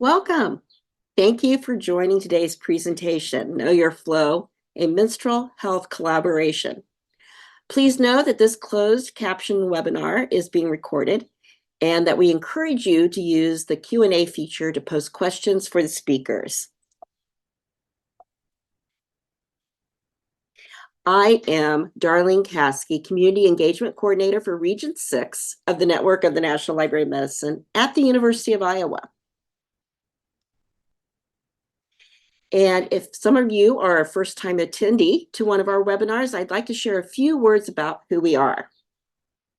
Welcome. Thank you for joining today's presentation, Know Your Flow, a Menstrual Health Collaboration. Please know that this closed caption webinar is being recorded and that we encourage you to use the Q&A feature to post questions for the speakers. I am Darlene Caskey, Community Engagement Coordinator for Region 6 of the Network of the National Library of Medicine at the University of Iowa. And if some of you are a first-time attendee to one of our webinars, I'd like to share a few words about who we are.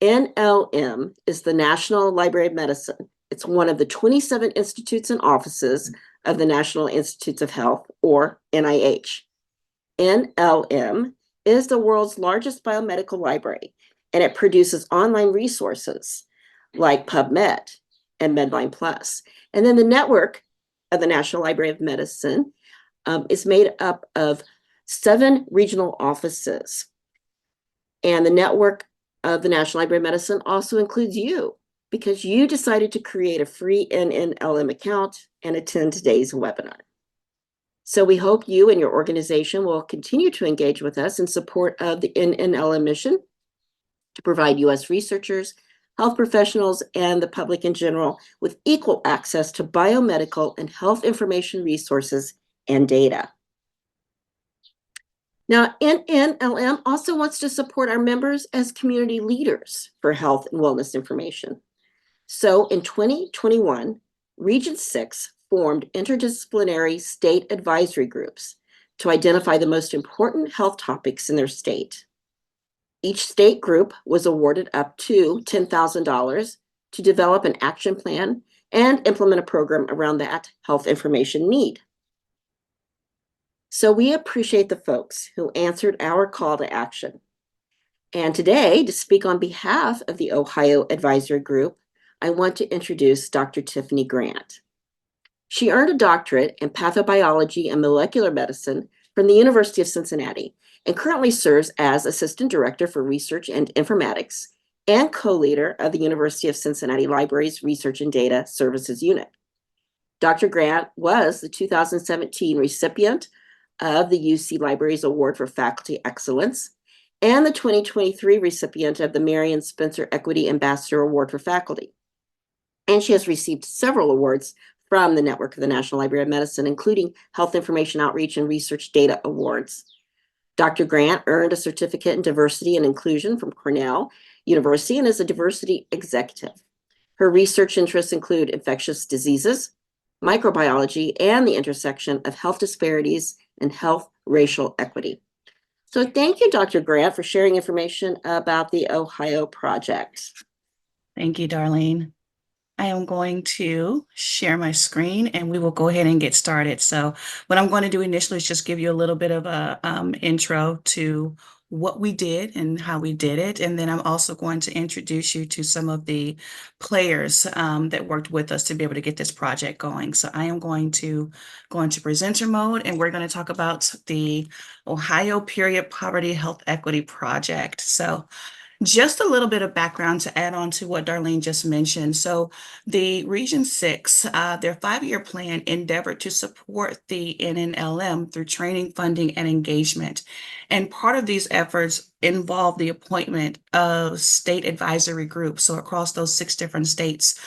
NLM is the National Library of Medicine. It's one of the 27 institutes and offices of the National Institutes of Health, or NIH. NLM is the world's largest biomedical library, and it produces online resources like PubMed and Medline Plus. And then the network of the National Library of Medicine is made up of 7 regional offices. And the network of the National Library of Medicine also includes you, because you decided to create a free NNLM account and attend today's webinar. So we hope you and your organization will continue to engage with us in support of the NNLM mission to provide U.S. researchers, health professionals, and the public in general with equal access to biomedical and health information resources and data. Now, NNLM also wants to support our members as community leaders for health and wellness information. So in 2021, Region 6 formed interdisciplinary state advisory groups to identify the most important health topics in their state. Each state group was awarded up to $10,000 to develop an action plan and implement a program around that health information need. So we appreciate the folks who answered our call to action. And today, to speak on behalf of the Ohio Advisory Group, I want to introduce Dr. Tiffany Grant. She earned a doctorate in pathobiology and molecular medicine from the University of Cincinnati and currently serves as Assistant Director for Research and Informatics and co-leader of the University of Cincinnati Libraries Research and Data Services Unit. Dr. Grant was the 2017 recipient of the UC Libraries Award for Faculty Excellence and the 2023 recipient of the Marion Spencer Equity Ambassador Award for Faculty. And she has received several awards from the Network of the National Library of Medicine, including Health Information Outreach and Research Data Awards. Dr. Grant earned a certificate in diversity and inclusion from Cornell University and is a diversity executive. Her research interests include infectious diseases, microbiology, and the intersection of health disparities and health racial equity. So thank you, Dr. Grant, for sharing information about the Ohio project. Thank you, Darlene. I am going to share my screen and we will go ahead and get started. So what I'm going to do initially is just give you a little bit of a intro to what we did and how we did it. And then I'm also going to introduce you to some of the players that worked with us to be able to get this project going. So I am going to go into presenter mode and we're going to talk about the Ohio Period Poverty Health Equity Project. So just a little bit of background to add on to what Darlene just mentioned. So the Region 6, their 5-year plan endeavored to support the NNLM through training, funding, and engagement. And part of these efforts involved the appointment of state advisory groups. So across those 6 different states,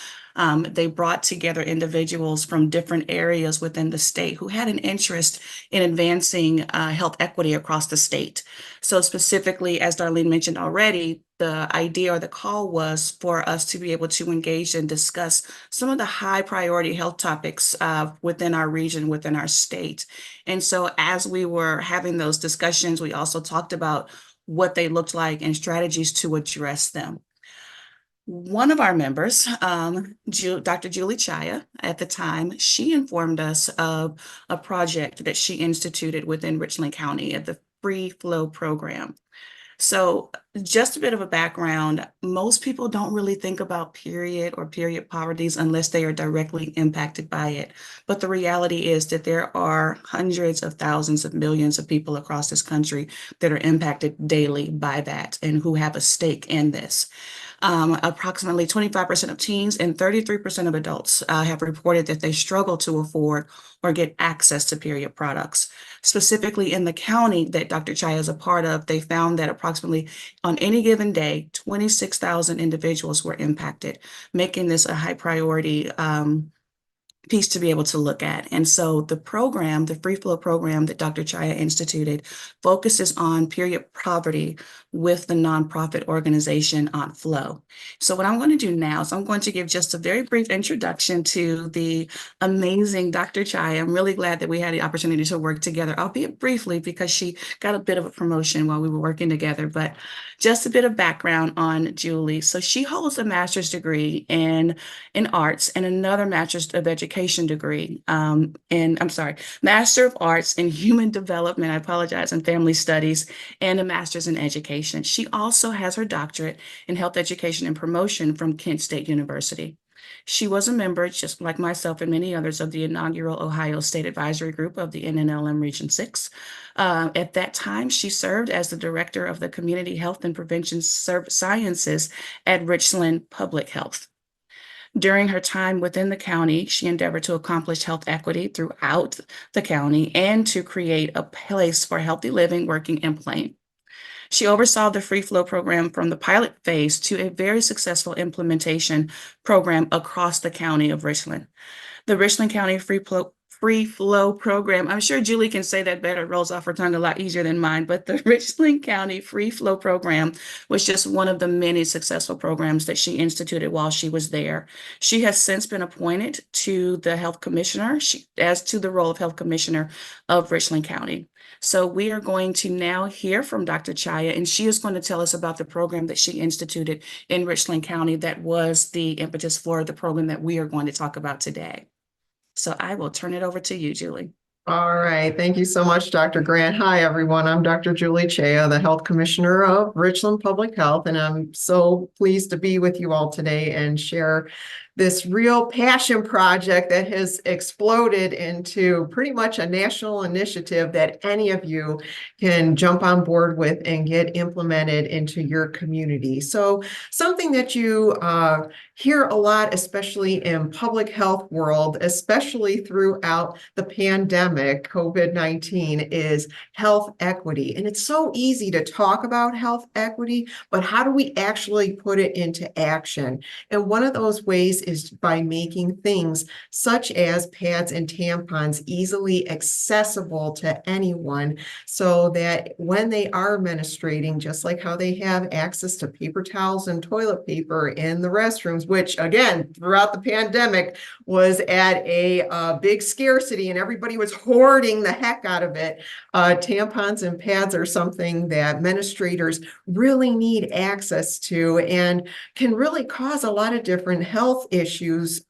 they brought together individuals from different areas within the state who had an interest in advancing health equity across the state. So specifically, as Darlene mentioned already, the idea or the call was for us to be able to engage and discuss some of the high priority health topics within our region, within our state. And so as we were having those discussions, we also talked about what they looked like and strategies to address them. One of our members, Dr. Julie Chaya, at the time, she informed us of a project that she instituted within Richland County at the Free Flow program. So just a bit of a background, most people don't really think about period or period poverty unless they are directly impacted by it. But the reality is that there are hundreds of thousands of millions of people across this country that are impacted daily by that and who have a stake in this. Approximately 25% of teens and 33% of adults have reported that they struggle to afford or get access to period products. Specifically in the county that Dr. Chaya is a part of, they found that approximately on any given day, 26,000 individuals were impacted, making this a high priority piece to be able to look at. And so the program, the Free Flow program that Dr. Chaya instituted, focuses on period poverty with the nonprofit organization On Flow. So what I'm going to do now is I'm going to give just a very brief introduction to the amazing Dr. Chaya. I'm really glad that we had the opportunity to work together, albeit briefly because she got a bit of a promotion while we were working together, but just a bit of background on Julie. So she holds a master's degree in arts and another master's of education degree Master of Arts in Human Development, I apologize, and Family Studies, and a master's in education. She also has her doctorate in health education and promotion from Kent State University. She was a member, just like myself and many others, of the inaugural Ohio State Advisory Group of the NNLM Region 6. At that time, she served as the director of the Community Health and Prevention Sciences at Richland Public Health. During her time within the county, she endeavored to accomplish health equity throughout the county and to create a place for healthy living, working, and playing. She oversaw the Free Flow program from the pilot phase to a very successful implementation program across the county of Richland. The Richland County Free Flow program. I'm sure Julie can say that better. It rolls off her tongue a lot easier than mine, but the Richland County Free Flow program was just one of the many successful programs that she instituted while she was there. She has since been appointed to the health commissioner, as to the role of health commissioner of Richland County. So we are going to now hear from Dr. Chaya, and she is going to tell us about the program that she instituted in Richland County that was the impetus for the program that we are going to talk about today. So I will turn it over to you, Julie. All right. Thank you so much, Dr. Grant. Hi, everyone. I'm Dr. Julie Chaya, the Health Commissioner of Richland Public Health, and I'm so pleased to be with you all today and share this real passion project that has exploded into pretty much a national initiative that any of you can jump on board with and get implemented into your community. So something that you hear a lot, especially in public health world, especially throughout the pandemic, COVID-19, is health equity. And it's so easy to talk about health equity, but how do we actually put it into action? And one of those ways is by making things such as pads and tampons easily accessible to anyone, so that when they are menstruating, just like how they have access to paper towels and toilet paper in the restrooms, which again, throughout the pandemic was at a big scarcity and everybody was hoarding the heck out of it. Tampons and pads are something that menstruators really need access to and can really cause a lot of different health issues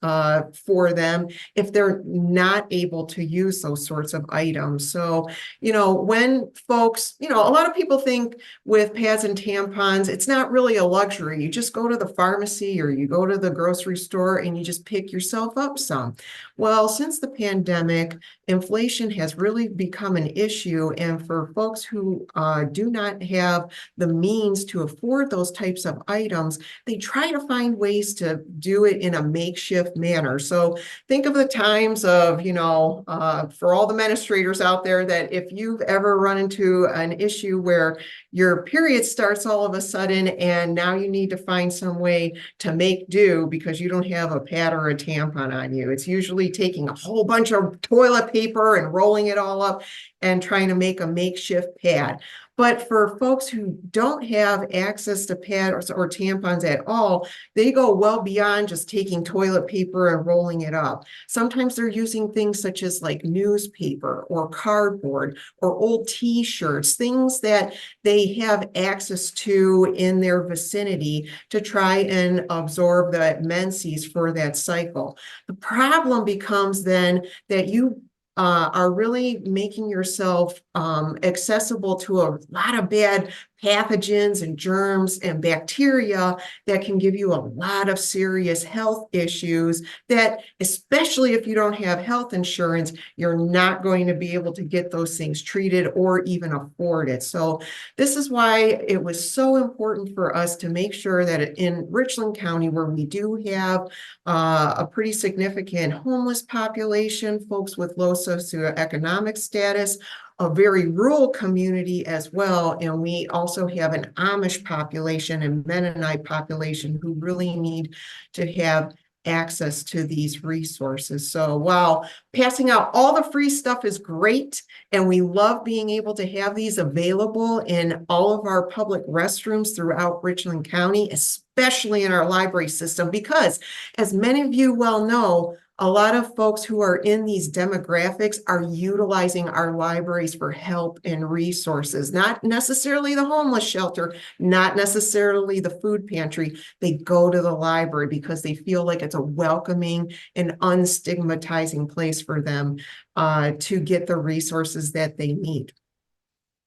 for them if they're not able to use those sorts of items. So, when folks, a lot of people think with pads and tampons, it's not really a luxury. You just go to the pharmacy or you go to the grocery store and you just pick yourself up some. Well, since the pandemic, inflation has really become an issue. And for folks who do not have the means to afford those types of items, they try to find ways to do it in a makeshift manner. So think of the times of, for all the menstruators out there, that if you've ever run into an issue where your period starts all of a sudden and now you need to find some way to make do because you don't have a pad or a tampon on you. It's usually taking a whole bunch of toilet paper and rolling it all up and trying to make a makeshift pad. But for folks who don't have access to pads or tampons at all, they go well beyond just taking toilet paper and rolling it up. Sometimes they're using things such as like newspaper or cardboard or old t-shirts, things that they have access to in their vicinity to try and absorb the menses for that cycle. The problem becomes then that you are really making yourself accessible to a lot of bad pathogens and germs and bacteria that can give you a lot of serious health issues that, especially if you don't have health insurance, you're not going to be able to get those things treated or even afford it. So this is why it was so important for us to make sure that in Richland County, where we do have a pretty significant homeless population, folks with low socioeconomic status, a very rural community as well. And we also have an Amish population and Mennonite population who really need to have access to these resources. So while passing out all the free stuff is great, and we love being able to have these available in all of our public restrooms throughout Richland County, especially in our library system, because as many of you well know, a lot of folks who are in these demographics are utilizing our libraries for help and resources, not necessarily the homeless shelter, not necessarily the food pantry. They go to the library because they feel like it's a welcoming and unstigmatizing place for them to get the resources that they need.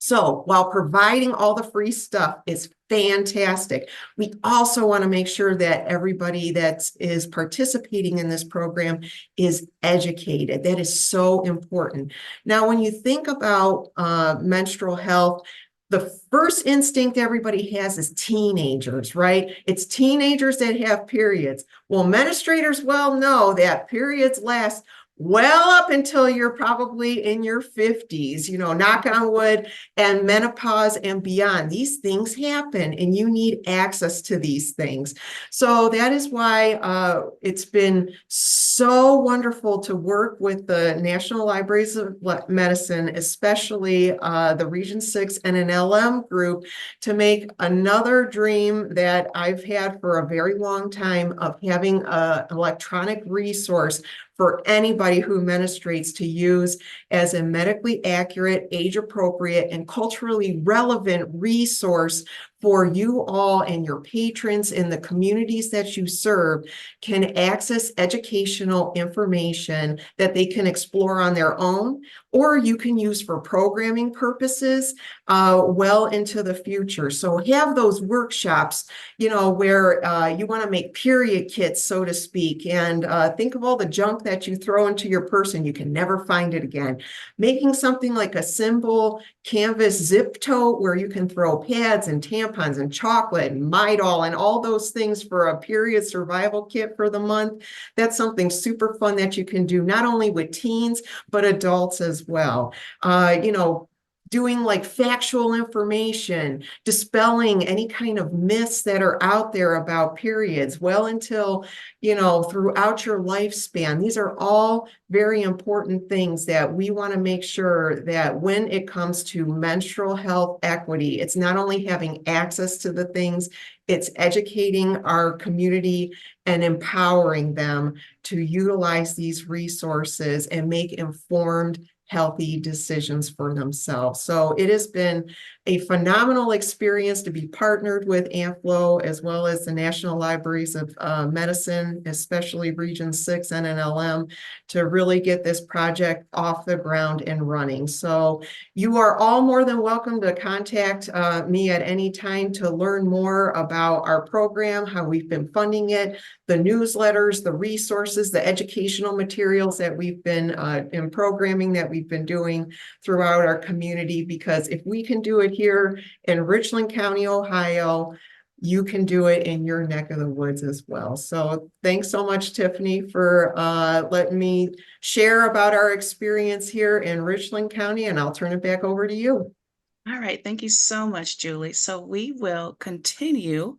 So while providing all the free stuff is fantastic, we also want to make sure that everybody that is participating in this program is educated. That is so important. Now, when you think about menstrual health, the first instinct everybody has is teenagers, right? It's teenagers that have periods. Well, menstruators well know that periods last well up until you're probably in your 50s, you know, knock on wood, and menopause and beyond. These things happen and you need access to these things. So that is why it's been so wonderful to work with the National Libraries of Medicine, especially the Region 6 NNLM group, to make another dream that I've had for a very long time of having an electronic resource for anybody who menstruates to use as a medically accurate, age-appropriate, and culturally relevant resource for you all and your patrons in the communities that you serve can access educational information that they can explore on their own, or you can use for programming purposes well into the future. So have those workshops, you know, where you want to make period kits, so to speak, and think of all the junk that you throw into your purse and you can never find it again. Making something like a simple canvas zip tote where you can throw pads and tampons and chocolate and Midol and all those things for a period survival kit for the month. That's something super fun that you can do not only with teens, but adults as well. You know, doing like factual information, dispelling any kind of myths that are out there about periods well until, you know, throughout your lifespan. These are all very important things that we want to make sure that when it comes to menstrual health equity, it's not only having access to the things, it's educating our community and empowering them to utilize these resources and make informed, healthy decisions for themselves. So it has been a phenomenal experience to be partnered with AMFLO as well as the National Libraries of Medicine, especially Region 6 NNLM, to really get this project off the ground and running. So you are all more than welcome to contact me at any time to learn more about our program, how we've been funding it, the newsletters, the resources, the educational materials that we've been in programming that we've been doing throughout our community. Because if we can do it here in Richland County, Ohio, you can do it in your neck of the woods as well. So thanks so much, Tiffany, for letting me share about our experience here in Richland County, and I'll turn it back over to you. All right, thank you so much, Julie. So we will continue.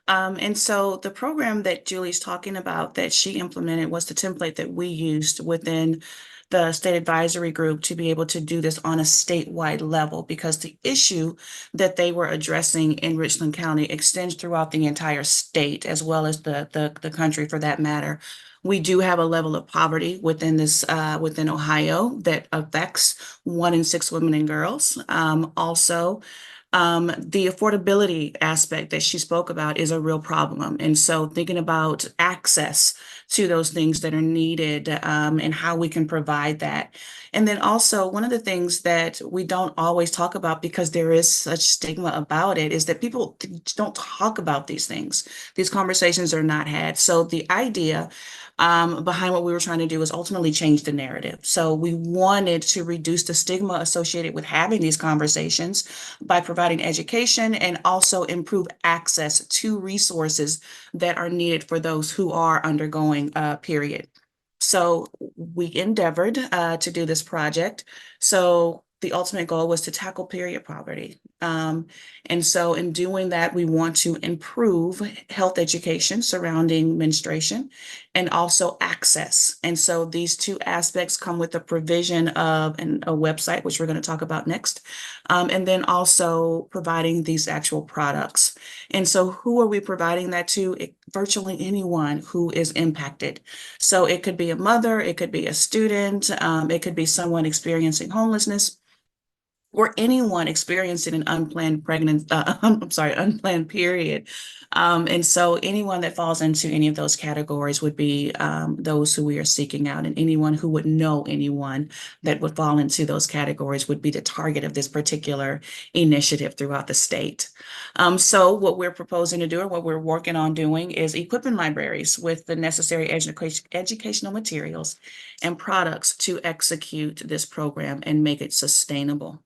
And so the program that Julie's talking about that she implemented was the template that we used within the state advisory group to be able to do this on a statewide level, because the issue that they were addressing in Richland County extends throughout the entire state, as well as the country for that matter. We do have a level of poverty within within Ohio that affects 1 in 6 women and girls. Also, the affordability aspect that she spoke about is a real problem. And so thinking about access to those things that are needed, and how we can provide that. And then also one of the things that we don't always talk about because there is such stigma about it is that people don't talk about these things. These conversations are not had. So the idea behind what we were trying to do is ultimately change the narrative. So we wanted to reduce the stigma associated with having these conversations by providing education and also improve access to resources that are needed for those who are undergoing a period. So we endeavored to do this project. So the ultimate goal was to tackle period poverty. And so in doing that, we want to improve health education surrounding menstruation and also access. And so these two aspects come with the provision of a website, which we're going to talk about next, and then also providing these actual products. And so who are we providing that to? Virtually anyone who is impacted. So it could be a mother, it could be a student, it could be someone experiencing homelessness, or anyone experiencing an unplanned unplanned period. And so anyone that falls into any of those categories would be those who we are seeking out, and anyone who would know anyone that would fall into those categories would be the target of this particular initiative throughout the state. So what we're proposing to do, or what we're working on doing, is equipping libraries with the necessary educational materials and products to execute this program and make it sustainable.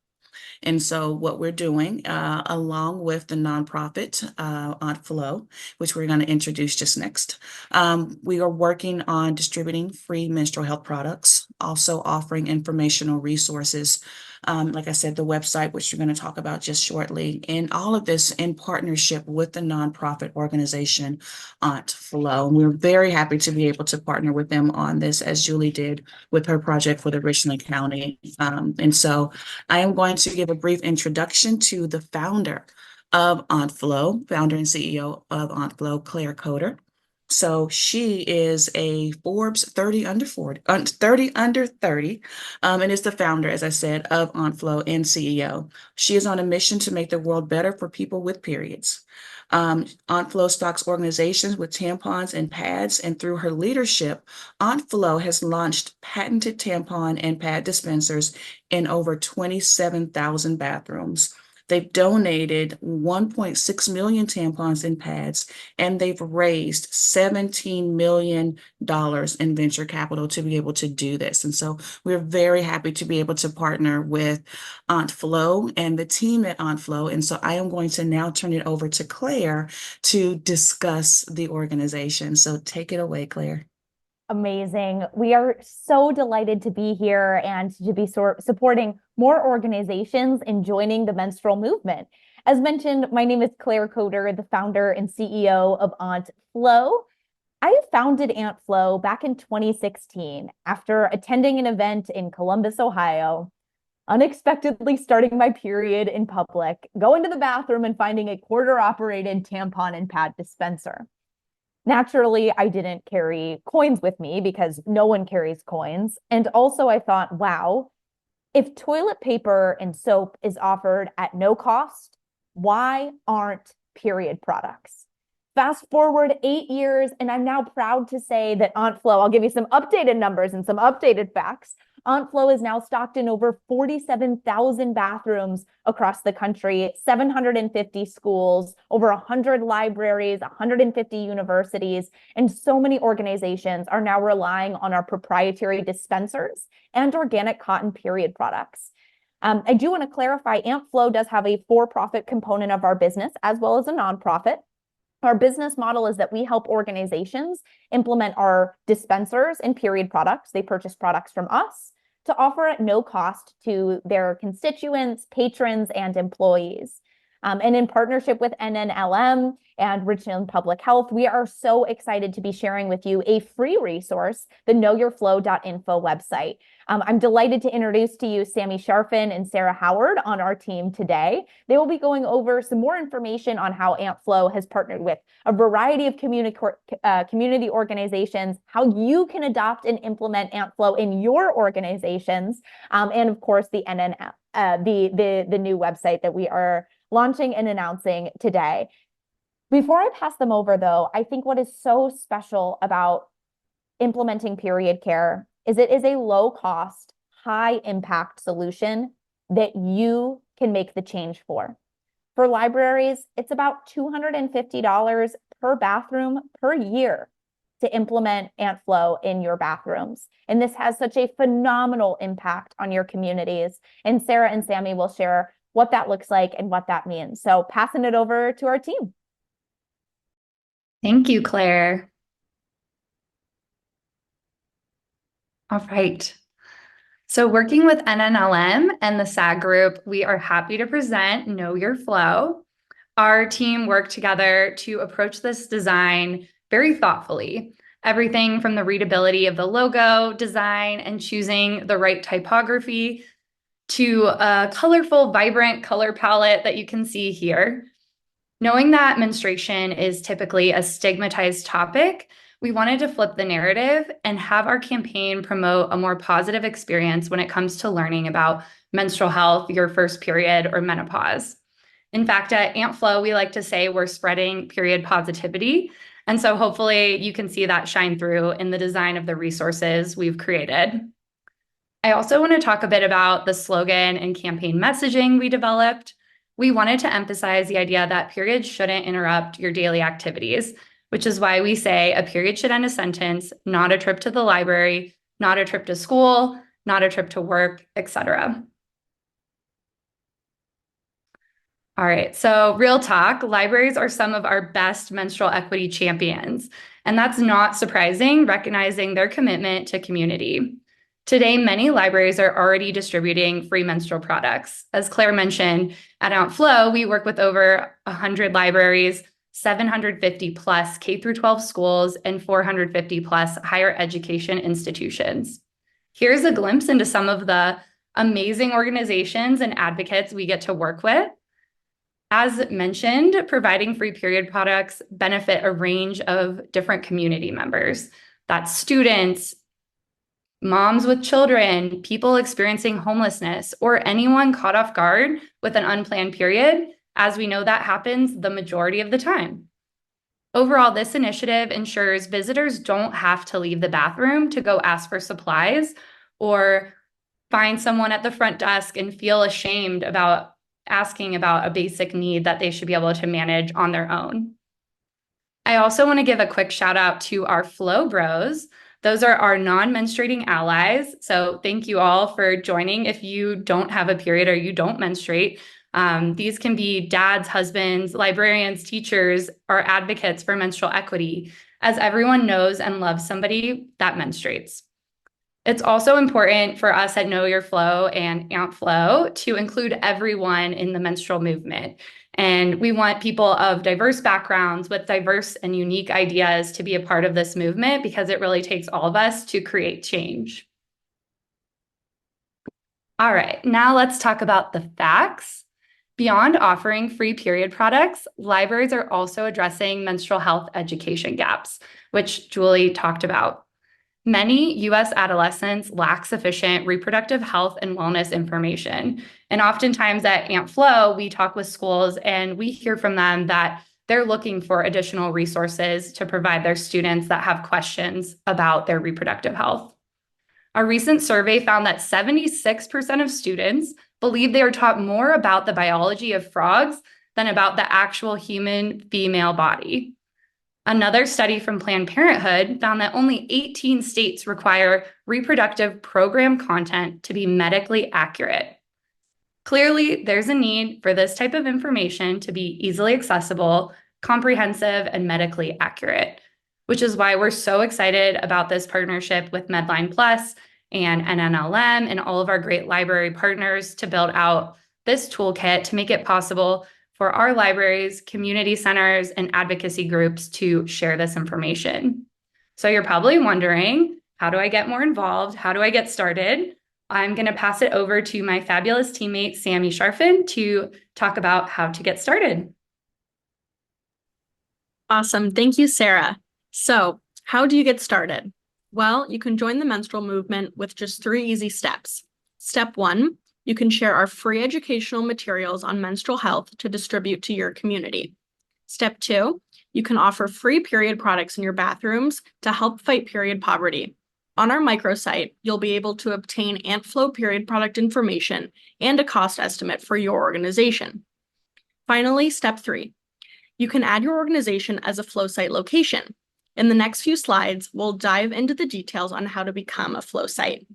And so what we're doing, along with the nonprofit, Aunt Flo, which we're going to introduce just next, we are working on distributing free menstrual health products, also offering informational resources. Like I said, the website, which we're going to talk about just shortly, and all of this in partnership with the nonprofit organization Aunt Flo. And we're very happy to be able to partner with them on this, as Julie did with her project for the Richland County. And so I am going to give a brief introduction to the founder of Aunt Flo, founder and CEO of Aunt Flo, Claire Coder. So she is a Forbes 30 under 40, 30 under 30, and is the founder, as I said, of Aunt Flo and CEO. She is on a mission to make the world better for people with periods. Aunt Flo stocks organizations with tampons and pads, and through her leadership, Aunt Flo has launched patented tampon and pad dispensers in over 27,000 bathrooms. They've donated 1.6 million tampons and pads, and they've raised $17 million in venture capital to be able to do this. And so we're very happy to be able to partner with Aunt Flo and the team at Aunt Flo. And so I am going to now turn it over to Claire to discuss the organization. So take it away, Claire. Amazing. We are so delighted to be here and to be supporting more organizations in joining the menstrual movement. As mentioned, my name is Claire Coder, the founder and CEO of Aunt Flo. I founded Aunt Flo back in 2016 after attending an event in Columbus, Ohio, unexpectedly starting my period in public, going to the bathroom and finding a quarter-operated tampon and pad dispenser. Naturally, I didn't carry coins with me because no one carries coins. And also I thought, wow, if toilet paper and soap is offered at no cost, why aren't period products? Fast forward 8 years, and I'm now proud to say that Aunt Flo, I'll give you some updated numbers and some updated facts. Aunt Flo is now stocked in over 47,000 bathrooms across the country, 750 schools, over 100 libraries, 150 universities, and so many organizations are now relying on our proprietary dispensers and organic cotton period products. I do want to clarify, Aunt Flo does have a for-profit component of our business as well as a nonprofit. Our business model is that we help organizations implement our dispensers and period products. They purchase products from us to offer at no cost to their constituents, patrons, and employees. And in partnership with NNLM and Richland Public Health, we are so excited to be sharing with you a free resource, the knowyourflow.info website. I'm delighted to introduce to you Sammy Sharfin and Sarah Howard on our team today. They will be going over some more information on how AntFlow has partnered with a variety of community organizations, how you can adopt and implement AntFlow in your organizations, and of course the the new website that we are launching and announcing today. Before I pass them over, though, I think what is so special about implementing period care is it is a low cost, high impact solution that you can make the change for. For libraries, it's about $250 per bathroom per year to implement AntFlow in your bathrooms. And this has such a phenomenal impact on your communities. And Sarah and Sammy will share what that looks like and what that means. So passing it over to our team. Thank you, Claire. All right. So working with NNLM and the SAG group, we are happy to present Know Your Flow. Our team worked together to approach this design very thoughtfully. Everything from the readability of the logo design and choosing the right typography to a colorful, vibrant color palette that you can see here. Knowing that menstruation is typically a stigmatized topic, we wanted to flip the narrative and have our campaign promote a more positive experience when it comes to learning about menstrual health, your first period, or menopause. In fact, at AntFlow, we like to say we're spreading period positivity. And so hopefully you can see that shine through in the design of the resources we've created. I also want to talk a bit about the slogan and campaign messaging we developed. We wanted to emphasize the idea that periods shouldn't interrupt your daily activities, which is why we say a period should end a sentence, not a trip to the library, not a trip to school, not a trip to work, etc. All right, so real talk, libraries are some of our best menstrual equity champions, and that's not surprising, recognizing their commitment to community. Today, many libraries are already distributing free menstrual products. As Claire mentioned, at AntFlow, we work with over 100 libraries, 750 plus K-12 schools, and 450 plus higher education institutions. Here's a glimpse into some of the amazing organizations and advocates we get to work with. As mentioned, providing free period products benefit a range of different community members. That's students, moms with children, people experiencing homelessness, or anyone caught off guard with an unplanned period, as we know that happens the majority of the time. Overall, this initiative ensures visitors don't have to leave the bathroom to go ask for supplies or find someone at the front desk and feel ashamed about asking about a basic need that they should be able to manage on their own. I also want to give a quick shout out to our Flow Bros. Those are our non-menstruating allies. So thank you all for joining. If you don't have a period or you don't menstruate, these can be dads, husbands, librarians, teachers, or advocates for menstrual equity, as everyone knows and loves somebody that menstruates. It's also important for us at Know Your Flow and AntFlow to include everyone in the menstrual movement. And we want people of diverse backgrounds with diverse and unique ideas to be a part of this movement because it really takes all of us to create change. All right, now let's talk about the facts. Beyond offering free period products, libraries are also addressing menstrual health education gaps, which Julie talked about. Many U.S. adolescents lack sufficient reproductive health and wellness information. And oftentimes at AntFlow, we talk with schools and we hear from them that they're looking for additional resources to provide their students that have questions about their reproductive health. A recent survey found that 76% of students believe they are taught more about the biology of frogs than about the actual human female body. Another study from Planned Parenthood found that only 18 states require reproductive program content to be medically accurate. Clearly, there's a need for this type of information to be easily accessible, comprehensive, and medically accurate, which is why we're so excited about this partnership with Medline Plus and NNLM and all of our great library partners to build out this toolkit to make it possible for our libraries, community centers, and advocacy groups to share this information. So you're probably wondering, how do I get more involved? How do I get started? I'm going to pass it over to my fabulous teammate, Sammy Sharfin, to talk about how to get started. Awesome. Thank you, Sarah. So, how do you get started? Well, you can join the menstrual movement with just 3 easy steps. Step 1, you can share our free educational materials on menstrual health to distribute to your community. Step 2, you can offer free period products in your bathrooms to help fight period poverty. On our microsite, you'll be able to obtain AntFlow period product information and a cost estimate for your organization. Finally, step 3, you can add your organization as a Flow site location. In the next few slides, we'll dive into the details on how to become a Flow site.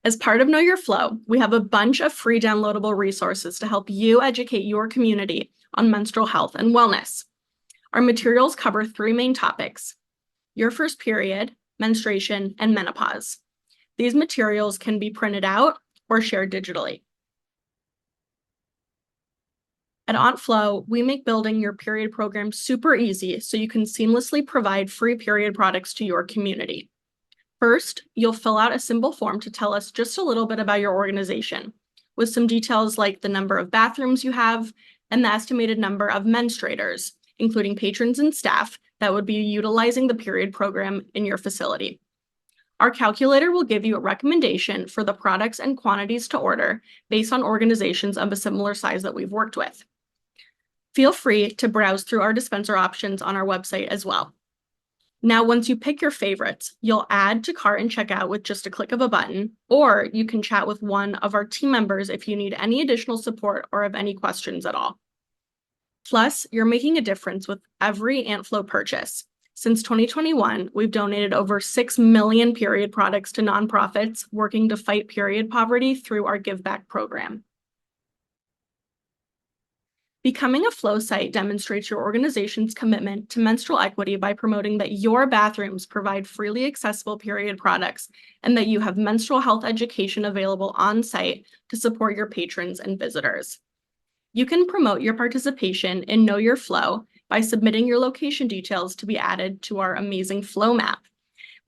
As part of Know Your Flow, we have a bunch of free downloadable resources to help you educate your community on menstrual health and wellness. Our materials cover 3 main topics: your first period, menstruation, and menopause. These materials can be printed out or shared digitally. At AntFlow, we make building your period program super easy so you can seamlessly provide free period products to your community. First, you'll fill out a simple form to tell us just a little bit about your organization, with some details like the number of bathrooms you have and the estimated number of menstruators, including patrons and staff, that would be utilizing the period program in your facility. Our calculator will give you a recommendation for the products and quantities to order based on organizations of a similar size that we've worked with. Feel free to browse through our dispenser options on our website as well. Now, once you pick your favorites, you'll add to cart and checkout with just a click of a button, or you can chat with one of our team members if you need any additional support or have any questions at all. Plus, you're making a difference with every AntFlow purchase. Since 2021, we've donated over 6 million period products to nonprofits working to fight period poverty through our Give Back program. Becoming a Flow site demonstrates your organization's commitment to menstrual equity by promoting that your bathrooms provide freely accessible period products and that you have menstrual health education available on site to support your patrons and visitors. You can promote your participation in Know Your Flow by submitting your location details to be added to our amazing Flow map.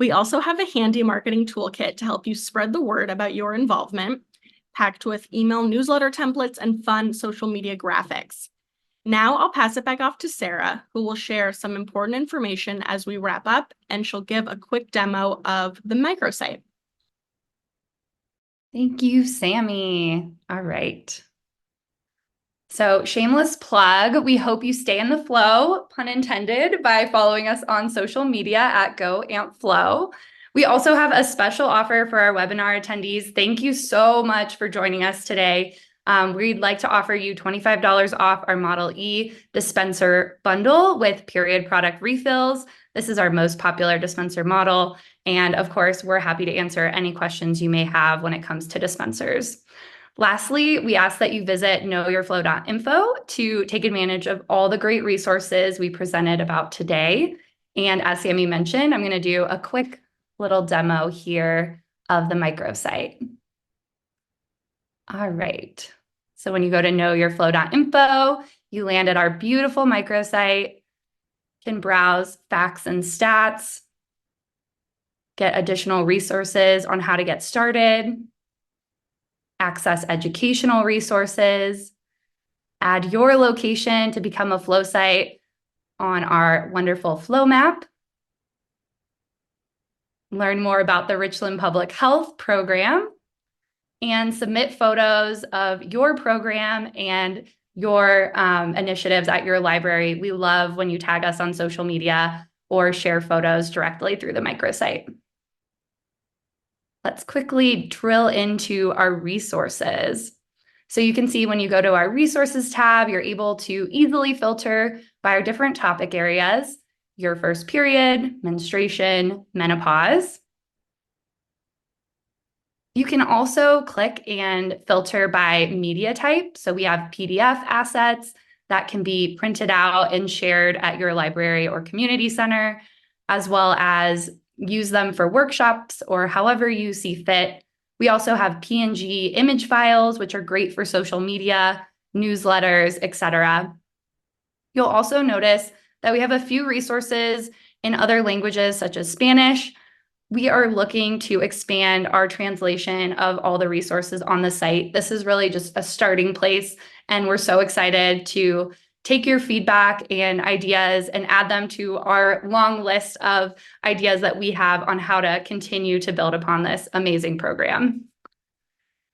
We also have a handy marketing toolkit to help you spread the word about your involvement, packed with email newsletter templates and fun social media graphics. Now I'll pass it back off to Sarah, who will share some important information as we wrap up, and she'll give a quick demo of the microsite. Thank you, Sammy. All right. So shameless plug, we hope you stay in the flow, pun intended, by following us on social media at GoAntFlow. We also have a special offer for our webinar attendees. Thank you so much for joining us today. We'd like to offer you $25 off our Model E dispenser bundle with period product refills. This is our most popular dispenser model. And of course, we're happy to answer any questions you may have when it comes to dispensers. Lastly, we ask that you visit knowyourflow.info to take advantage of all the great resources we presented about today. And as Sammy mentioned, I'm going to do a quick little demo here of the microsite. All right. So when you go to knowyourflow.info, you land at our beautiful microsite, can browse facts and stats, get additional resources on how to get started, access educational resources, add your location to become a Flow site on our wonderful Flow map, learn more about the Richland Public Health program, and submit photos of your program and your initiatives at your library. We love when you tag us on social media or share photos directly through the microsite. Let's quickly drill into our resources. So you can see when you go to our resources tab, you're able to easily filter by our different topic areas: your first period, menstruation, menopause. You can also click and filter by media type. So we have PDF assets that can be printed out and shared at your library or community center, as well as use them for workshops or however you see fit. We also have PNG image files, which are great for social media, newsletters, etc. You'll also notice that we have a few resources in other languages such as Spanish. We are looking to expand our translation of all the resources on the site. This is really just a starting place, and we're so excited to take your feedback and ideas and add them to our long list of ideas that we have on how to continue to build upon this amazing program.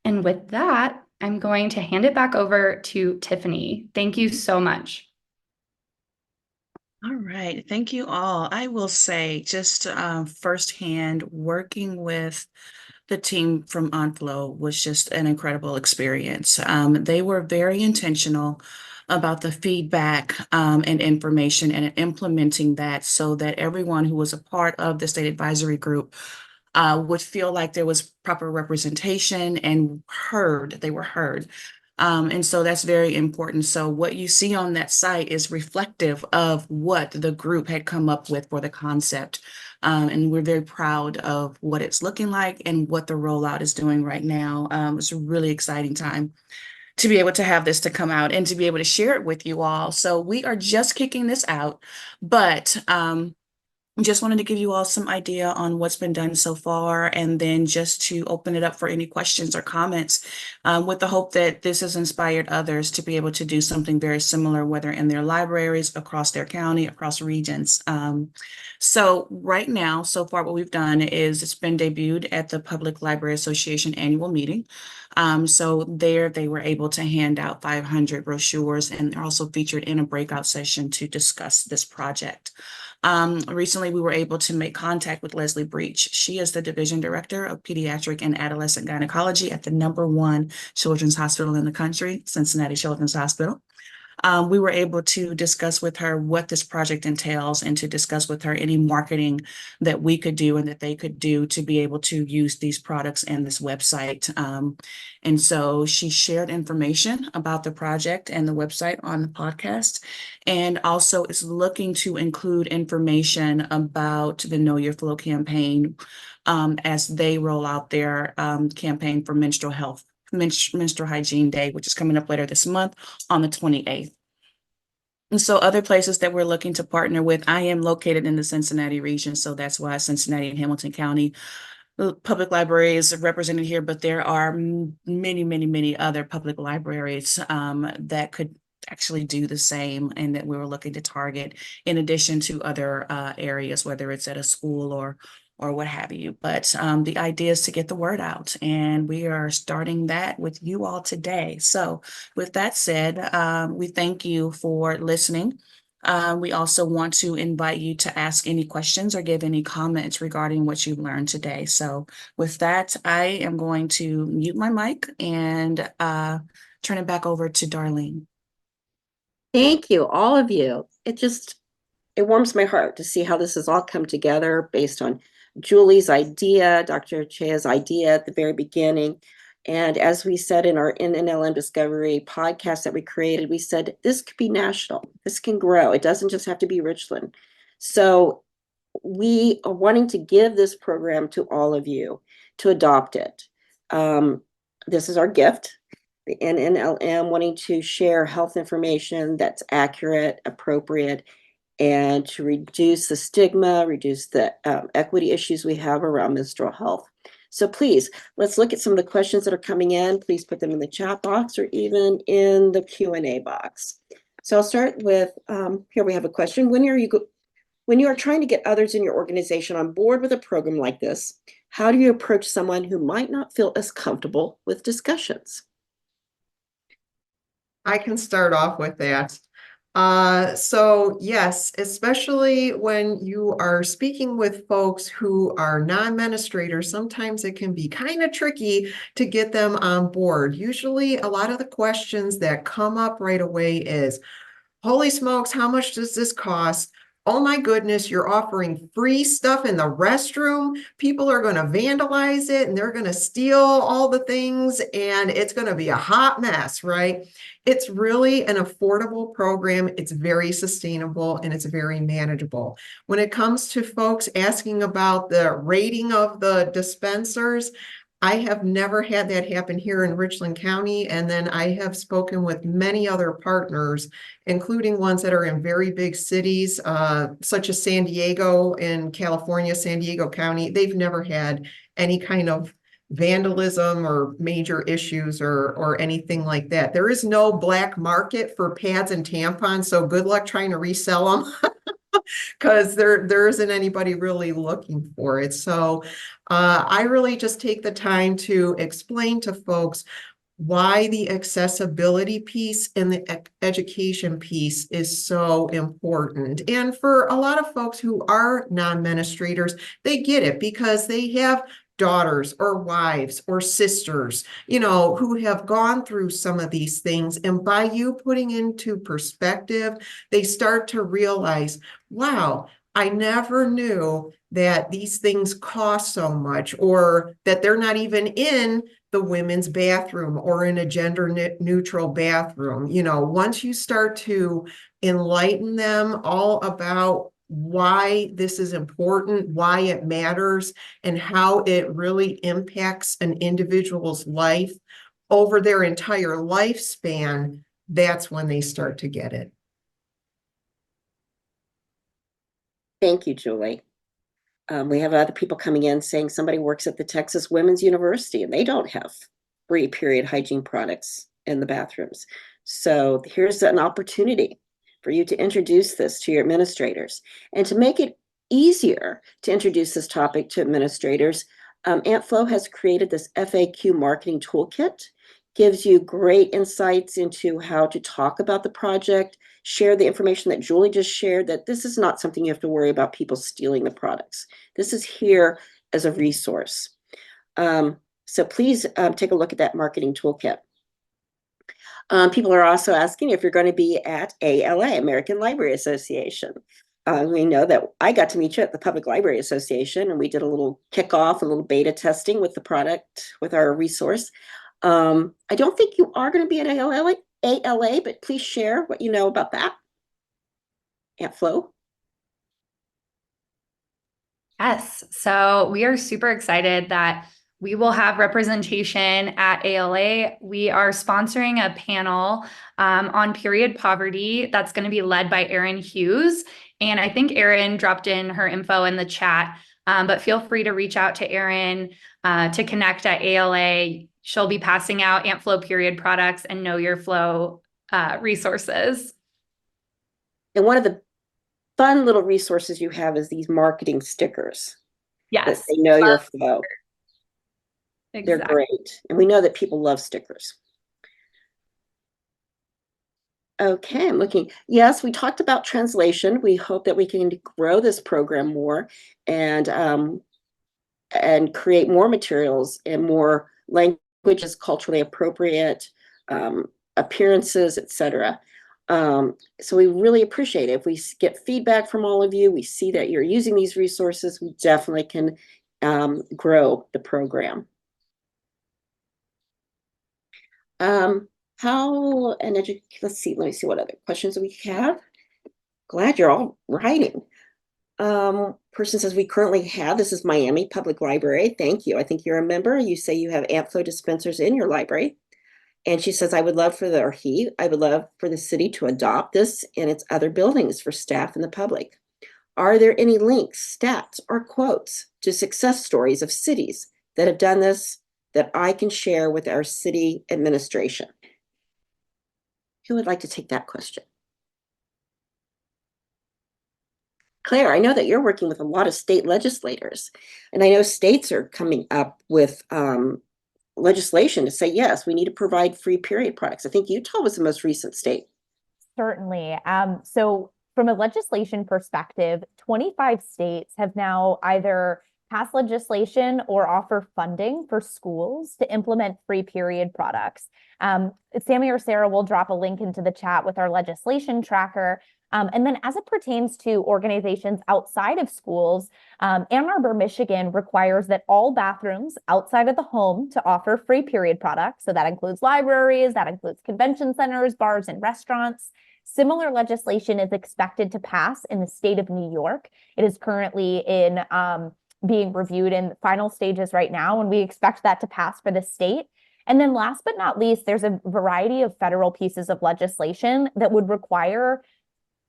And with that, I'm going to hand it back over to Tiffany. Thank you so much. All right, thank you all. I will say just firsthand, working with the team from OnFlow was just an incredible experience. They were very intentional about the feedback and information and implementing that so that everyone who was a part of the state advisory group would feel like there was proper representation and they were heard. And so that's very important. So what you see on that site is reflective of what the group had come up with for the concept. And we're very proud of what it's looking like and what the rollout is doing right now. It's a really exciting time to be able to have this to come out and to be able to share it with you all. So we are just kicking this out, but just wanted to give you all some idea on what's been done so far, and then just to open it up for any questions or comments with the hope that this has inspired others to be able to do something very similar, whether in their libraries, across their county, across regions. So right now, so far what we've done is it's been debuted at the Public Library Association annual meeting. So there they were able to hand out 500 brochures, and they're also featured in a breakout session to discuss this project. Recently, we were able to make contact with Leslie Breach. She is the Division Director of Pediatric and Adolescent Gynecology at the #1 children's hospital in the country, Cincinnati Children's Hospital. We were able to discuss with her what this project entails and to discuss with her any marketing that we could do and that they could do to be able to use these products and this website. And so she shared information about the project and the website on the podcast, and also is looking to include information about the Know Your Flow campaign as they roll out their campaign for menstrual health. Menstrual Hygiene Day, which is coming up later this month on the 28th. And so other places that we're looking to partner with, I am located in the Cincinnati region, so that's why Cincinnati and Hamilton County Public Library is represented here, but there are many, many, many other public libraries that could actually do the same, and that we were looking to target in addition to other areas, whether it's at a school or what have you. But the idea is to get the word out, and we are starting that with you all today. So with that said, we thank you for listening. We also want to invite you to ask any questions or give any comments regarding what you've learned today. So with that, I am going to mute my mic and turn it back over to Darlene. Thank you, all of you. It warms my heart to see how this has all come together based on Julie's idea, Dr. Chea's idea at the very beginning. And as we said in our NNLM Discovery podcast that we created, we said this could be national. This can grow. It doesn't just have to be Richland. So we are wanting to give this program to all of you to adopt it. This is our gift. The NNLM wanting to share health information that's accurate, appropriate, and to reduce the stigma, reduce the equity issues we have around menstrual health. So please, let's look at some of the questions that are coming in. Please put them in the chat box or even in the Q&A box. So I'll start with, here we have a question. When you are trying to get others in your organization on board with a program like this, how do you approach someone who might not feel as comfortable with discussions? I can start off with that. So yes, especially when you are speaking with folks who are non-administrators, sometimes it can be kind of tricky to get them on board. Usually a lot of the questions that come up right away is, holy smokes, how much does this cost? Oh my goodness, you're offering free stuff in the restroom. People are going to vandalize it and they're going to steal all the things and it's going to be a hot mess, right? It's really an affordable program. It's very sustainable and it's very manageable. When it comes to folks asking about the rating of the dispensers, I have never had that happen here in Richland County. And then I have spoken with many other partners, including ones that are in very big cities, such as San Diego in California, San Diego County. They've never had any kind of vandalism or major issues or anything like that. There is no black market for pads and tampons, so good luck trying to resell them. Because there isn't anybody really looking for it. So I really just take the time to explain to folks why the accessibility piece and the education piece is so important. And for a lot of folks who are non-ministrators, they get it because they have daughters or wives or sisters, who have gone through some of these things. And by you putting into perspective, they start to realize, wow, I never knew that these things cost so much, or that they're not even in the women's bathroom or in a gender neutral bathroom. Once you start to enlighten them all about why this is important, why it matters, and how it really impacts an individual's life over their entire lifespan, that's when they start to get it. Thank you, Julie. We have other people coming in saying somebody works at the Texas Women's University and they don't have free period hygiene products in the bathrooms. So here's an opportunity for you to introduce this to your administrators. And to make it easier to introduce this topic to administrators, Aunt Flo has created this FAQ marketing toolkit. Gives you great insights into how to talk about the project, share the information that Julie just shared, that this is not something you have to worry about people stealing the products. This is here as a resource. So please take a look at that marketing toolkit. People are also asking if you're going to be at ALA, American Library Association. We know that I got to meet you at the Public Library Association, and we did a little kickoff, a little beta testing with the product, with our resource. I don't think you are going to be at ALA, but please share what you know about that. Aunt Flo? Yes, so we are super excited that we will have representation at ALA. We are sponsoring a panel on period poverty that's going to be led by Erin Hughes. And I think Erin dropped in her info in the chat, but feel free to reach out to Erin to connect at ALA. She'll be passing out Aunt Flo period products and Know Your Flo resources. And one of the fun little resources you have is these marketing stickers. Yes. That they know your flow. Exactly. They're great. And we know that people love stickers. Okay, I'm looking. Yes, we talked about translation. We hope that we can grow this program more and create more materials and more languages culturally appropriate, appearances, etc. So we really appreciate it. If we get feedback from all of you, we see that you're using these resources, we definitely can grow the program. Let's see, let me see what other questions we have. Glad you're all writing. Person says we currently have, this is Miami Public Library. Thank you. I think you're a member. You say you have Aunt Flo dispensers in your library. And she says, I would love for the city to adopt this in its other buildings for staff and the public. Are there any links, stats, or quotes to success stories of cities that have done this that I can share with our city administration? Who would like to take that question? Claire, I know that you're working with a lot of state legislators, and I know states are coming up with legislation to say, yes, we need to provide free period products. I think Utah was the most recent state. Certainly. So from a legislation perspective, 25 states have now either passed legislation or offer funding for schools to implement free period products. Sammy or Sarah will drop a link into the chat with our legislation tracker. And then as it pertains to organizations outside of schools, Ann Arbor, Michigan requires that all bathrooms outside of the home to offer free period products. So that includes libraries, that includes convention centers, bars, and restaurants. Similar legislation is expected to pass in the state of New York. It is currently in being reviewed in final stages right now, and we expect that to pass for the state. And then last but not least, there's a variety of federal pieces of legislation that would require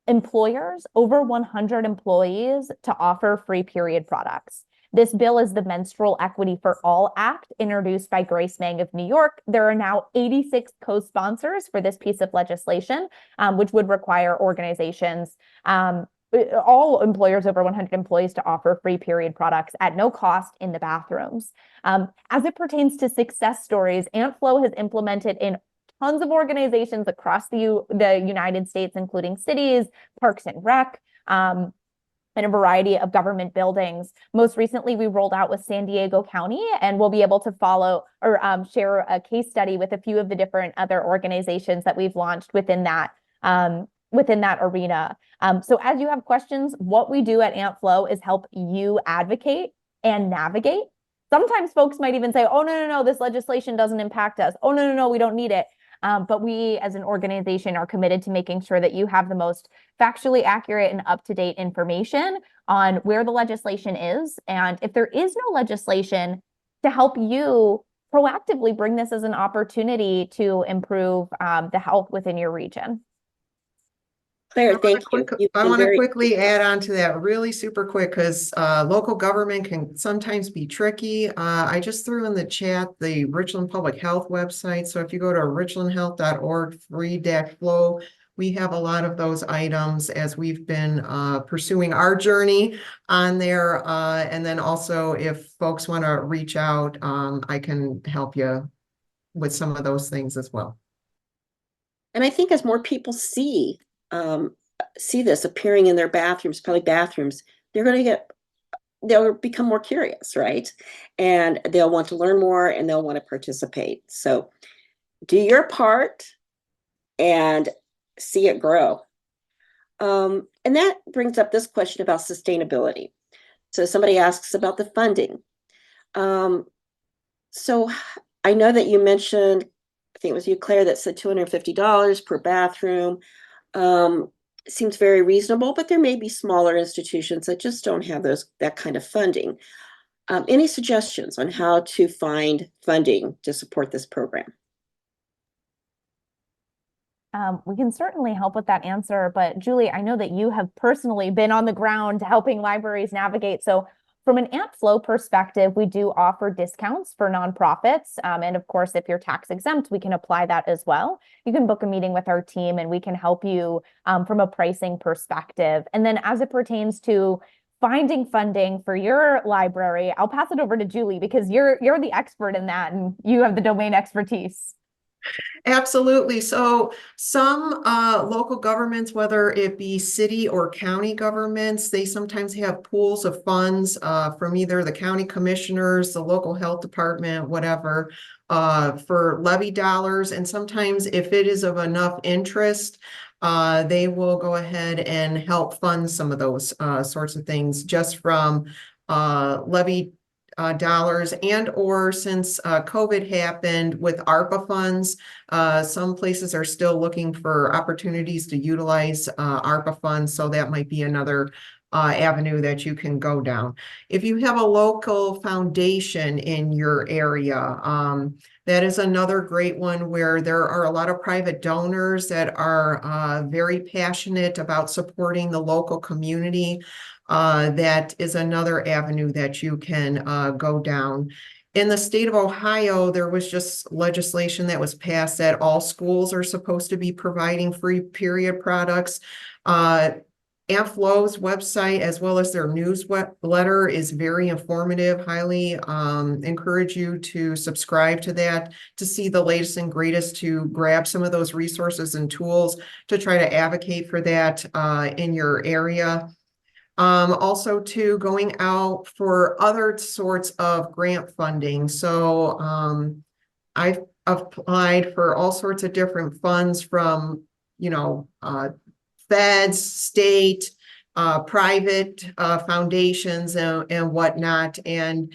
employers over 100 employees to offer free period products. This bill is the Menstrual Equity for All Act, introduced by Grace Meng of New York. There are now 86 co-sponsors for this piece of legislation, which would require organizations, all employers over 100 employees, to offer free period products at no cost in the bathrooms. As it pertains to success stories, AntFlow has implemented in tons of organizations across the United States, including cities, Parks and Rec, and a variety of government buildings. Most recently, we rolled out with San Diego County, and we'll be able to follow or share a case study with a few of the different other organizations that we've launched within that arena. So as you have questions, what we do at AntFlow is help you advocate and navigate. Sometimes folks might even say, oh, no, this legislation doesn't impact us. Oh, no, we don't need it. But we as an organization are committed to making sure that you have the most factually accurate and up-to-date information on where the legislation is. And if there is no legislation, to help you proactively bring this as an opportunity to improve the health within your region. Claire, thank you. I want to quickly add on to that really super quick, because local government can sometimes be tricky. I just threw in the chat the Richland Public Health website. So if you go to richlandhealth.org/flow, we have a lot of those items as we've been pursuing our journey on there. And then also if folks want to reach out, I can help you with some of those things as well. And I think as more people see this appearing in their bathrooms, public bathrooms, they'll become more curious, right? And they'll want to learn more and they'll want to participate. So do your part and see it grow. And that brings up this question about sustainability. So somebody asks about the funding. So I know that you mentioned, I think it was you, Claire, that said $250 per bathroom. Seems very reasonable, but there may be smaller institutions that just don't have that kind of funding. Any suggestions on how to find funding to support this program? We can certainly help with that answer, but Julie, I know that you have personally been on the ground helping libraries navigate. So from an AntFlow perspective, we do offer discounts for nonprofits. And of course, if you're tax exempt, we can apply that as well. You can book a meeting with our team and we can help you from a pricing perspective. And then as it pertains to finding funding for your library, I'll pass it over to Julie because you're the expert in that and you have the domain expertise. Absolutely. So some local governments, whether it be city or county governments, they sometimes have pools of funds from either the county commissioners, the local health department, whatever, for levy dollars. And sometimes if it is of enough interest, they will go ahead and help fund some of those sorts of things just from levy dollars, and or since COVID happened with ARPA funds, some places are still looking for opportunities to utilize ARPA funds. So that might be another avenue that you can go down. If you have a local foundation in your area, that is another great one where there are a lot of private donors that are very passionate about supporting the local community. That is another avenue that you can go down. In the state of Ohio, there was just legislation that was passed that all schools are supposed to be providing free period products. AntFlow's website, as well as their newsletter, is very informative. Highly encourage you to subscribe to that to see the latest and greatest, to grab some of those resources and tools to try to advocate for that in your area. Also too, going out for other sorts of grant funding. So I've applied for all sorts of different funds from, feds, state, private foundations and whatnot. And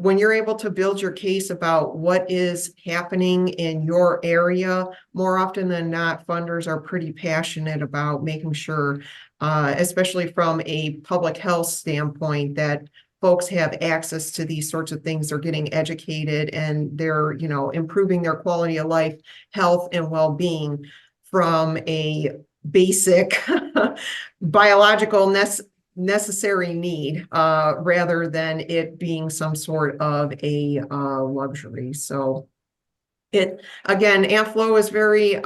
when you're able to build your case about what is happening in your area, more often than not, funders are pretty passionate about making sure, especially from a public health standpoint, that folks have access to these sorts of things. They're getting educated and they're, improving their quality of life, health, and well-being from a basic biological necessary need, rather than it being some sort of a luxury. So again, Amflow is very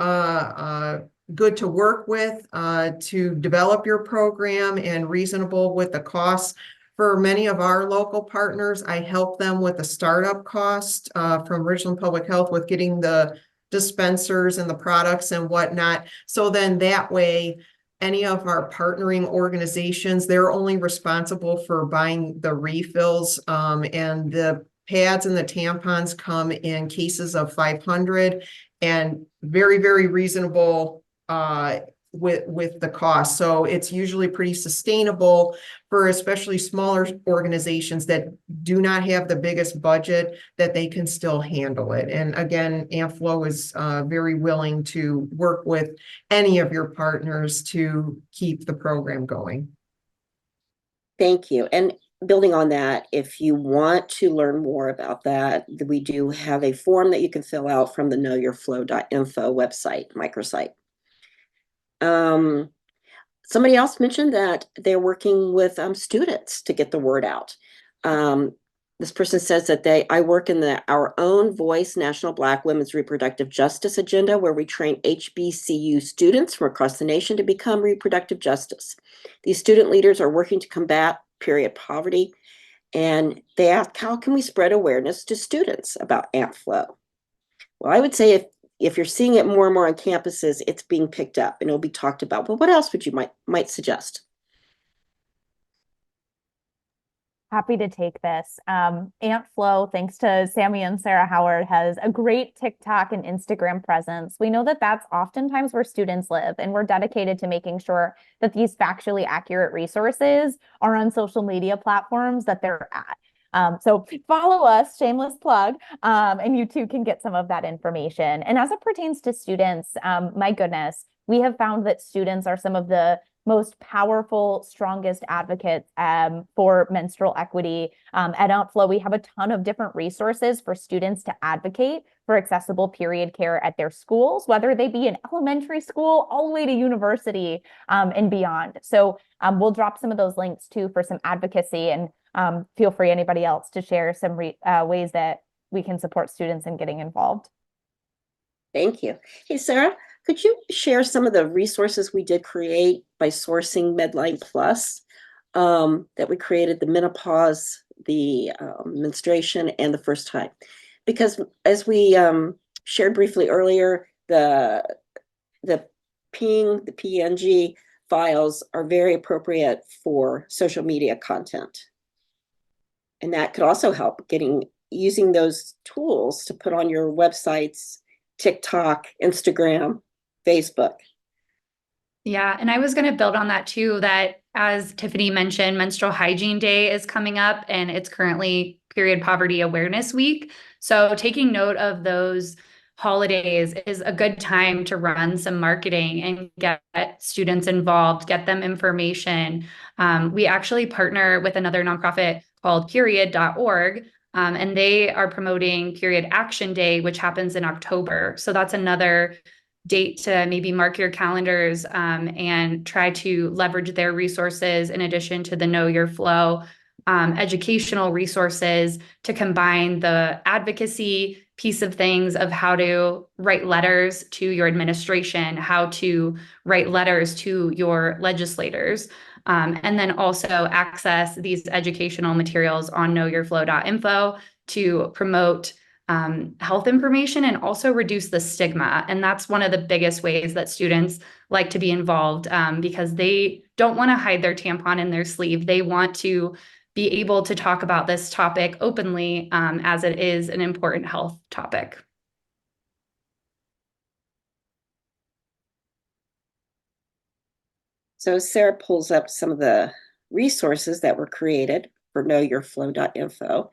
good to work with to develop your program and reasonable with the costs. For many of our local partners, I help them with the startup cost from Richland Public Health with getting the dispensers and the products and whatnot. So then that way, any of our partnering organizations, they're only responsible for buying the refills, and the pads and the tampons come in cases of 500 and very, very reasonable with the cost. So it's usually pretty sustainable for especially smaller organizations that do not have the biggest budget, that they can still handle it. And again, Amflow is very willing to work with any of your partners to keep the program going. Thank you. And building on that, if you want to learn more about that, we do have a form that you can fill out from the knowyourflow.info website, microsite. Somebody else mentioned that they're working with students to get the word out. This person says that I work in Our Own Voice National Black Women's Reproductive Justice Agenda, where we train HBCU students from across the nation to become reproductive justice. These student leaders are working to combat period poverty, and they ask, how can we spread awareness to students about Amflow? Well, I would say if you're seeing it more and more on campuses, it's being picked up and it'll be talked about. But what else would you might suggest? Happy to take this. Amflow, thanks to Sammy and Sarah Howard, has a great TikTok and Instagram presence. We know that that's oftentimes where students live, and we're dedicated to making sure that these factually accurate resources are on social media platforms that they're at. So follow us, shameless plug, and you too can get some of that information. And as it pertains to students, my goodness, we have found that students are some of the most powerful, strongest advocates for menstrual equity. At Amflow, we have a ton of different resources for students to advocate for accessible period care at their schools, whether they be in elementary school all the way to university and beyond. So we'll drop some of those links too for some advocacy, and feel free, anybody else, to share some ways that we can support students in getting involved. Thank you. Hey, Sarah, could you share some of the resources we did create by sourcing Medline Plus that we created, the menopause, the menstruation, and the first time? Because as we shared briefly earlier, the PNG files are very appropriate for social media content. And that could also help using those tools to put on your websites, TikTok, Instagram, Facebook. Yeah, and I was going to build on that too, that as Tiffany mentioned, Menstrual Hygiene Day is coming up, and it's currently Period Poverty Awareness Week. So taking note of those holidays is a good time to run some marketing and get students involved, get them information. We actually partner with another nonprofit called period.org, and they are promoting Period Action Day, which happens in October. So that's another date to maybe mark your calendars and try to leverage their resources in addition to the Know Your Flow educational resources to combine the advocacy piece of things of how to write letters to your administration, how to write letters to your legislators, and then also access these educational materials on knowyourflow.info to promote health information and also reduce the stigma. And that's one of the biggest ways that students like to be involved because they don't want to hide their tampon in their sleeve. They want to be able to talk about this topic openly as it is an important health topic. So Sarah pulls up some of the resources that were created for knowyourflow.info.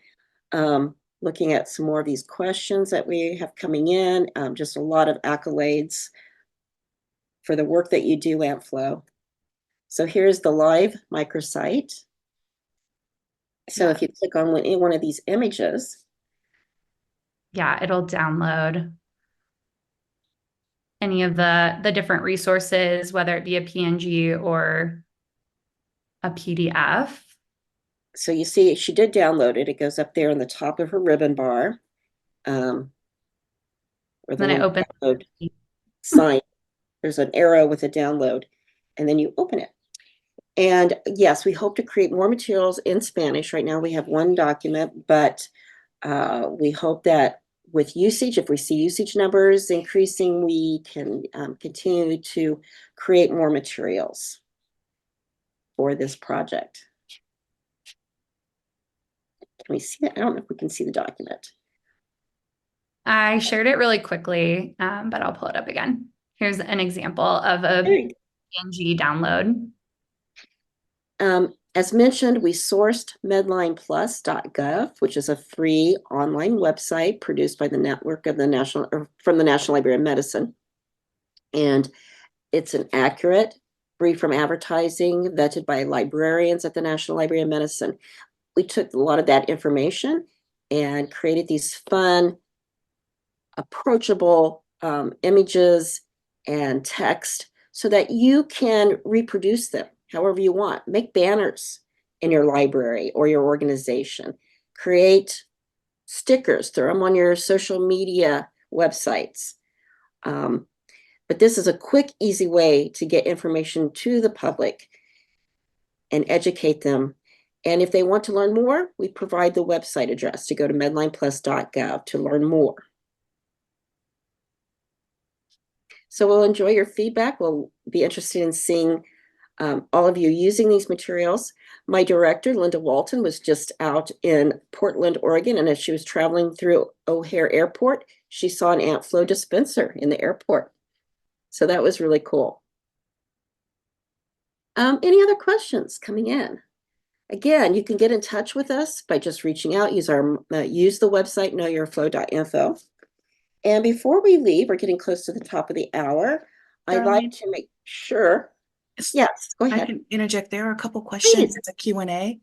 Looking at some more of these questions that we have coming in, just a lot of accolades for the work that you do, Amflow. So here's the live microsite. So if you click on any one of these images, Yeah, it'll download any of the different resources, whether it be a PNG or a PDF. so you see she did download it. It goes up there on the top of her ribbon bar. Or the Then I little open. download sign. There's an arrow with a download, and then you open it. And yes, we hope to create more materials in Spanish. Right now we have one document, but we hope that with usage, if we see usage numbers increasing, we can continue to create more materials for this project. Can we see that? I don't know if we can see the document. I shared it really quickly, but I'll pull it up again. Here's an example of a PNG download. As mentioned, we sourced medlineplus.gov, which is a free online website produced by the network of from the National Library of Medicine. And it's an accurate, free from advertising, vetted by librarians at the National Library of Medicine. We took a lot of that information and created these fun, approachable images and text so that you can reproduce them however you want. Make banners in your library or your organization. Create stickers, throw them on your social media websites. But this is a quick, easy way to get information to the public and educate them. And if they want to learn more, we provide the website address to go to medlineplus.gov to learn more. So we'll enjoy your feedback. We'll be interested in seeing all of you using these materials. My director, Linda Walton, was just out in Portland, Oregon, and as she was traveling through O'Hare Airport, she saw an AntFlow dispenser in the airport. So that was really cool. Any other questions coming in? Again, you can get in touch with us by just reaching out. Use the website knowyourflow.info. And before we leave, we're getting close to the top of the hour. I'd like to make sure. Yes, go I ahead. can interject. There are a couple questions. Please. It's a Q&A.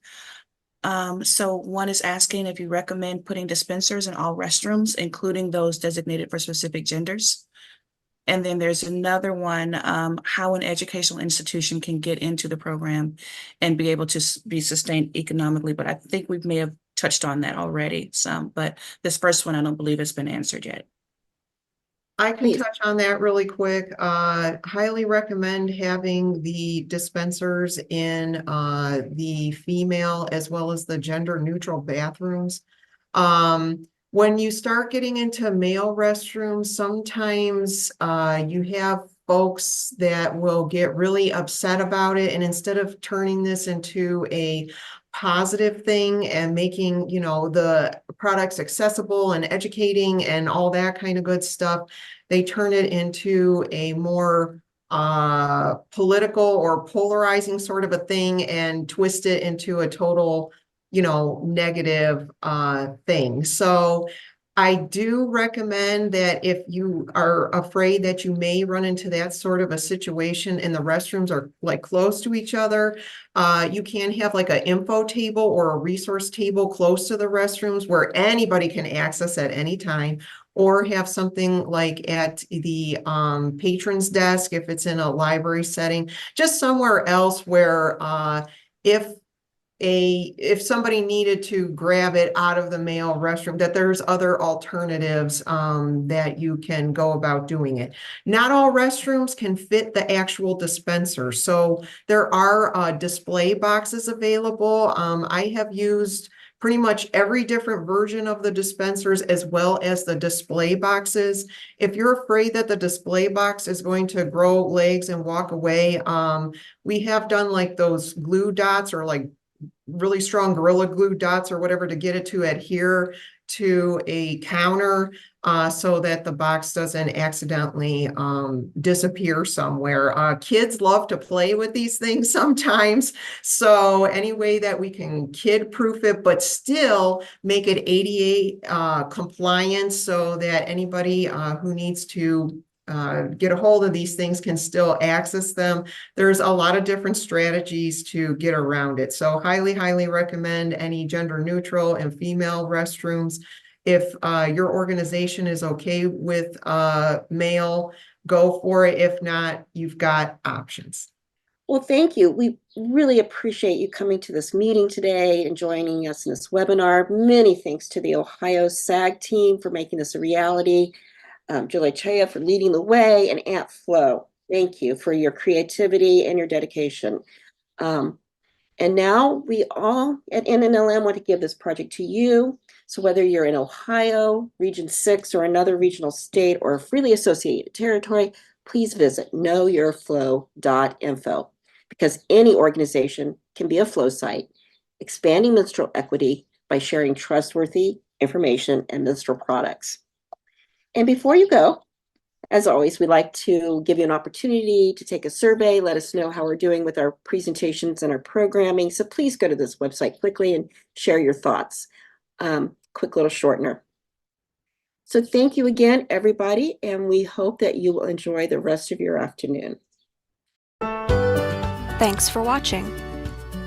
So one is asking if you recommend putting dispensers in all restrooms, including those designated for specific genders. And then there's another one, how an educational institution can get into the program and be able to be sustained economically. But I think we may have touched on that already some, but this first one I don't believe has been answered yet. I can Please. touch on that really quick. Highly recommend having the dispensers in the female as well as the gender neutral bathrooms. When you start getting into male restrooms, sometimes you have folks that will get really upset about it. And instead of turning this into a positive thing and making, you know, the products accessible and educating and all that kind of good stuff, they turn it into a more political or polarizing sort of a thing and twist it into a total, you know, negative thing. So I do recommend that if you are afraid that you may run into that sort of a situation and the restrooms are like close to each other, you can have like an info table or a resource table close to the restrooms where anybody can access at any time, or have something like at the patron's desk if it's in a library setting, just somewhere else where if somebody needed to grab it out of the male restroom, that there's other alternatives that you can go about doing it. Not all restrooms can fit the actual dispenser, so there are display boxes available. I have used pretty much every different version of the dispensers as well as the display boxes. If you're afraid that the display box is going to grow legs and walk away, we have done like those glue dots or like really strong Gorilla Glue dots or whatever to get it to adhere to a counter so that the box doesn't accidentally disappear somewhere. Kids love to play with these things sometimes. So any way that we can kid-proof it, but still make it ADA compliant so that anybody who needs to get a hold of these things can still access them. There's a lot of different strategies to get around it. So highly recommend any gender neutral and female restrooms. If your organization is okay with male, go for it. If not, you've got options. Well, thank you. We really appreciate you coming to this meeting today and joining us in this webinar. Many thanks to the Ohio SAG team for making this a reality. Julie Chaya for leading the way, and Aunt Flo, thank you for your creativity and your dedication. And now we all at NNLM want to give this project to you. So whether you're in Ohio, Region 6, or another regional state or a freely associated territory, please visit knowyourflow.info, because any organization can be a flow site, expanding menstrual equity by sharing trustworthy information and menstrual products. And before you go, as always, we'd like to give you an opportunity to take a survey. Let us know how we're doing with our presentations and our programming. So please go to this website quickly and share your thoughts. Quick little shortener. So thank you again, everybody, and we hope that you will enjoy the rest of your afternoon. Thanks for watching.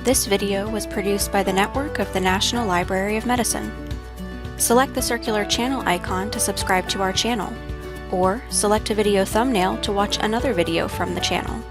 This video was produced by the network of the National Library of Medicine. Select the circular channel icon to subscribe to our channel, or select a video thumbnail to watch another video from the channel.